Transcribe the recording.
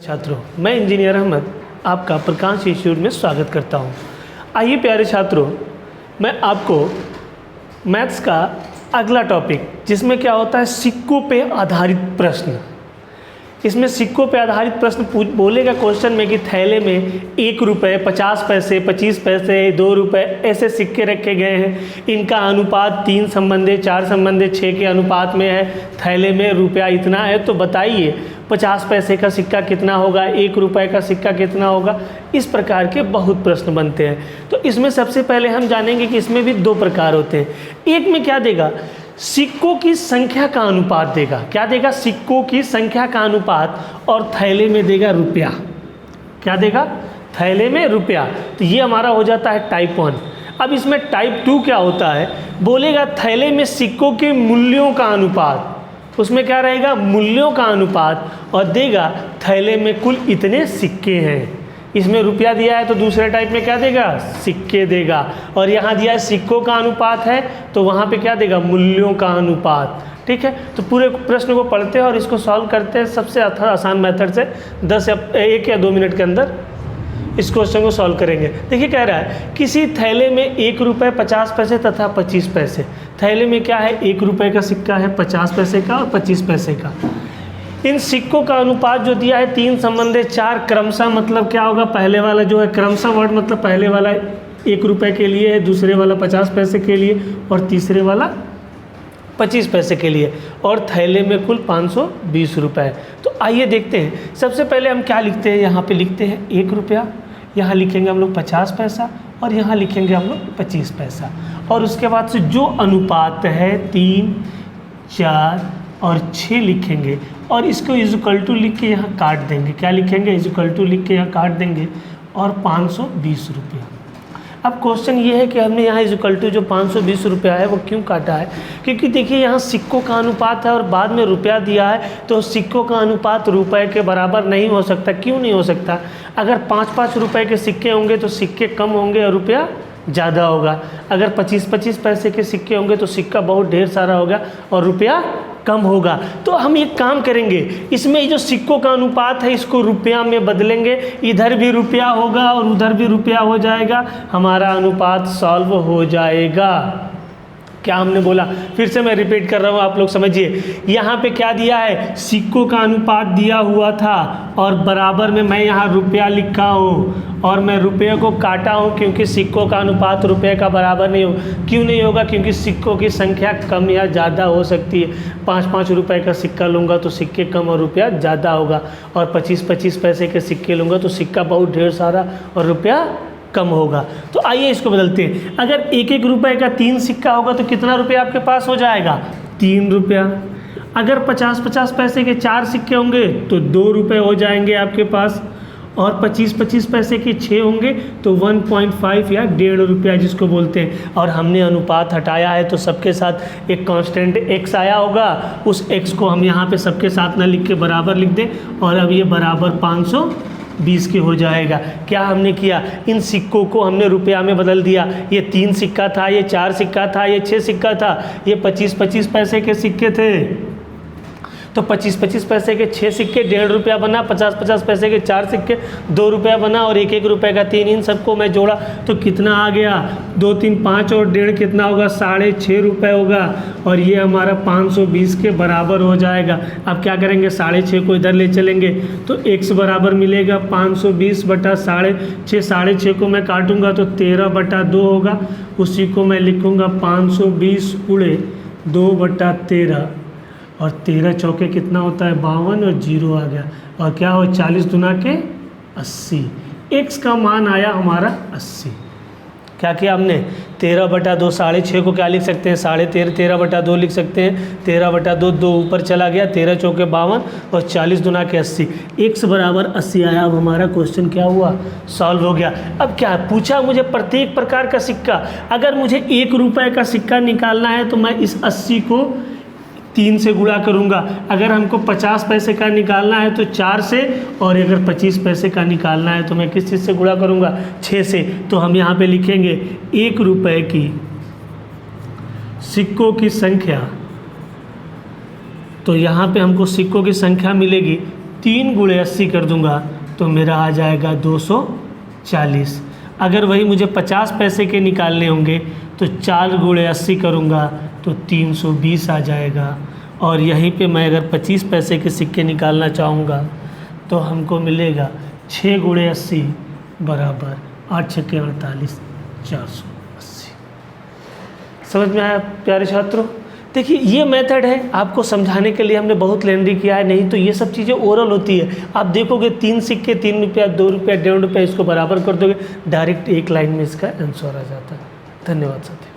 छात्रों, मैं इंजीनियर अहमद आपका प्रकाश इंस्टीट्यूट में स्वागत करता हूं। आइए प्यारे छात्रों, मैं आपको मैथ्स का अगला टॉपिक जिसमें क्या होता है सिक्कों पे आधारित प्रश्न। इसमें सिक्कों पे आधारित प्रश्न बोलेगा क्वेश्चन में कि थैले में 1 रुपये, 50 पैसे, 25 पैसे, 2 रुपये ऐसे सिक्के रखे गए हैं। इनका अनुपात 3 संबंधे 4 संबंधे 6 के अनुपात में है। थैले में रुपया इतना है, तो बताइए 50 पैसे का सिक्का कितना होगा, 1 रुपये का सिक्का कितना होगा। इस प्रकार के बहुत प्रश्न बनते हैं। तो इसमें सबसे पहले हम जानेंगे कि इसमें भी 2 प्रकार होते हैं। एक में क्या देगा, सिक्कों की संख्या का अनुपात देगा। क्या देगा, सिक्कों की संख्या का अनुपात, और थैले में देगा रुपया। क्या देगा, थैले में रुपया। तो ये हमारा हो जाता है टाइप 1। अब इसमें टाइप 2 क्या होता है, बोलेगा थैले में सिक्कों के मूल्यों का अनुपात। उसमें क्या रहेगा, मूल्यों का अनुपात, और देगा थैले में कुल इतने सिक्के हैं। इसमें रुपया दिया है तो दूसरे टाइप में क्या देगा, सिक्के देगा। और यहाँ दिया है सिक्कों का अनुपात है तो वहाँ पे क्या देगा, मूल्यों का अनुपात। ठीक है, तो पूरे प्रश्न को पढ़ते हैं और इसको सॉल्व करते हैं सबसे आसान मेथड से। 1 या 2 मिनट के अंदर इस क्वेश्चन को सॉल्व करेंगे। देखिए कह रहा है किसी थैले में 1 रुपये, 50 पैसे तथा 25 पैसे। थैले में क्या है, 1 रुपये का सिक्का है, 50 पैसे का और 25 पैसे का। इन सिक्कों का अनुपात जो दिया है 3 संबंधे 4 क्रमशः, मतलब क्या होगा, पहले वाला जो है क्रमशः वर्ड मतलब पहले वाला 1 रुपये के लिए है, दूसरे वाला 50 पैसे के लिए और तीसरे वाला 25 पैसे के लिए, और थैले में कुल 520 रुपये। तो आइए देखते हैं। सबसे पहले हम क्या लिखते हैं, यहाँ पे लिखते हैं 1 रुपया, यहाँ लिखेंगे हम लोग 50 पैसा और यहाँ लिखेंगे हम लोग 25 पैसा। और उसके बाद से जो अनुपात है 3, 4 और 6 लिखेंगे और इसको इक्वल टू लिख के यहाँ काट देंगे। क्या लिखेंगे, इक्वल टू लिख के यहाँ काट देंगे और 520 रुपया। अब क्वेश्चन ये है कि हमने यहाँ इक्वल टू जो 520 रुपया है वो क्यों काटा है, क्योंकि देखिए यहाँ सिक्कों का अनुपात है और बाद में रुपया दिया है, तो सिक्कों का अनुपात रुपए के बराबर नहीं हो सकता। क्यों नहीं हो सकता, अगर 5-5 रुपये के सिक्के होंगे तो सिक्के कम होंगे और रुपया ज़्यादा होगा। अगर 25-25 पैसे के सिक्के होंगे तो सिक्का बहुत ढेर सारा होगा और रुपया कम होगा। तो हम एक काम करेंगे, इसमें जो सिक्कों का अनुपात है इसको रुपया में बदलेंगे। इधर भी रुपया होगा और उधर भी रुपया हो जाएगा, हमारा अनुपात सॉल्व हो जाएगा। क्या हमने बोला, फिर से मैं रिपीट कर रहा हूँ, आप लोग समझिए। यहाँ पे क्या दिया है, सिक्कों का अनुपात दिया हुआ था और बराबर में मैं यहाँ रुपया लिखा हूँ और मैं रुपये को काटा हूँ क्योंकि सिक्कों का अनुपात रुपये का बराबर नहीं हो। क्यों नहीं होगा, क्योंकि सिक्कों की संख्या कम या ज़्यादा हो सकती है। 5-5 रुपये का सिक्का लूँगा तो सिक्के कम और रुपया ज़्यादा होगा, और 25-25 पैसे के सिक्के लूँगा तो सिक्का बहुत ढेर सारा और रुपया कम होगा। तो आइए इसको बदलते हैं। अगर 1-1 रुपये का 3 सिक्का होगा तो कितना रुपया आपके पास हो जाएगा, 3 रुपया। अगर 50-50 पैसे के 4 सिक्के होंगे तो 2 रुपये हो जाएंगे आपके पास, और 25-25 पैसे के 6 होंगे तो 1.5 या 1.5 रुपया जिसको बोलते हैं। और हमने अनुपात हटाया है तो सबके साथ एक कांस्टेंट x आया होगा, उस x को हम यहाँ पे सबके साथ ना लिख के बराबर लिख दें, और अब ये बराबर 520 के हो जाएगा। क्या हमने किया, इन सिक्कों को हमने रुपया में बदल दिया। ये 3 सिक्का था, ये 4 सिक्का था, ये 6 सिक्का था, ये 25-25 पैसे के सिक्के थे, तो 25-25 पैसे के 6 सिक्के 1.5 रुपया बना, 50-50 पैसे के 4 सिक्के 2 रुपया बना, और 1-1 रुपये का 3। इन सबको मैं जोड़ा तो कितना आ गया, 2, 3, 5 और 1.5 कितना होगा, 6.5 रुपये होगा, और ये हमारा 520 के बराबर हो जाएगा। अब क्या करेंगे, 6.5 को इधर ले चलेंगे तो x बराबर मिलेगा 520 बटा 6.5। 6.5 को मैं काटूंगा तो 13/2 होगा, उसी को मैं लिखूँगा 520 × 2/13, और 13 चौके कितना होता है, 52, और 0 आ गया, और क्या हो 40 दुना के 80। x का मान आया हमारा 80। क्या किया हमने, 13/2, 6.5 को क्या लिख सकते हैं, 13.5, 13/2 लिख सकते हैं। 13/2, 2 ऊपर चला गया, 13 चौके 52 और 40 दुना के 80। x बराबर 80 आया। अब हमारा क्वेश्चन क्या हुआ, सॉल्व हो गया। अब क्या पूछा मुझे, प्रत्येक प्रकार का सिक्का। अगर मुझे 1 रुपये का सिक्का निकालना है तो मैं इस 80 को 3 से गुणा करूँगा। अगर हमको 50 पैसे का निकालना है तो 4 से, और अगर 25 पैसे का निकालना है तो मैं किस चीज़ से गुणा करूँगा, 6 से। तो हम यहाँ पे लिखेंगे 1 रुपये की सिक्कों की संख्या, तो यहाँ पे हमको सिक्कों की संख्या मिलेगी 3 गुणे 80 कर दूंगा तो मेरा आ जाएगा 240। अगर वही मुझे 50 पैसे के निकालने होंगे तो 4 गुणे 80 करूँगा तो 320 आ जाएगा। और यहीं पे मैं अगर 25 पैसे के सिक्के निकालना चाहूँगा तो हमको मिलेगा 6 गुणे 80 बराबर 8 छक्के 48, 480। समझ में आया प्यारे छात्रों? देखिए ये मेथड है, आपको समझाने के लिए हमने बहुत लेंदी किया है, नहीं तो ये सब चीज़ें ओरल होती है। आप देखोगे 3 सिक्के 3 रुपया 2 रुपया 1.5 रुपया, इसको बराबर कर दोगे, डायरेक्ट एक लाइन में इसका आंसर आ जाता है। धन्यवाद साथियों।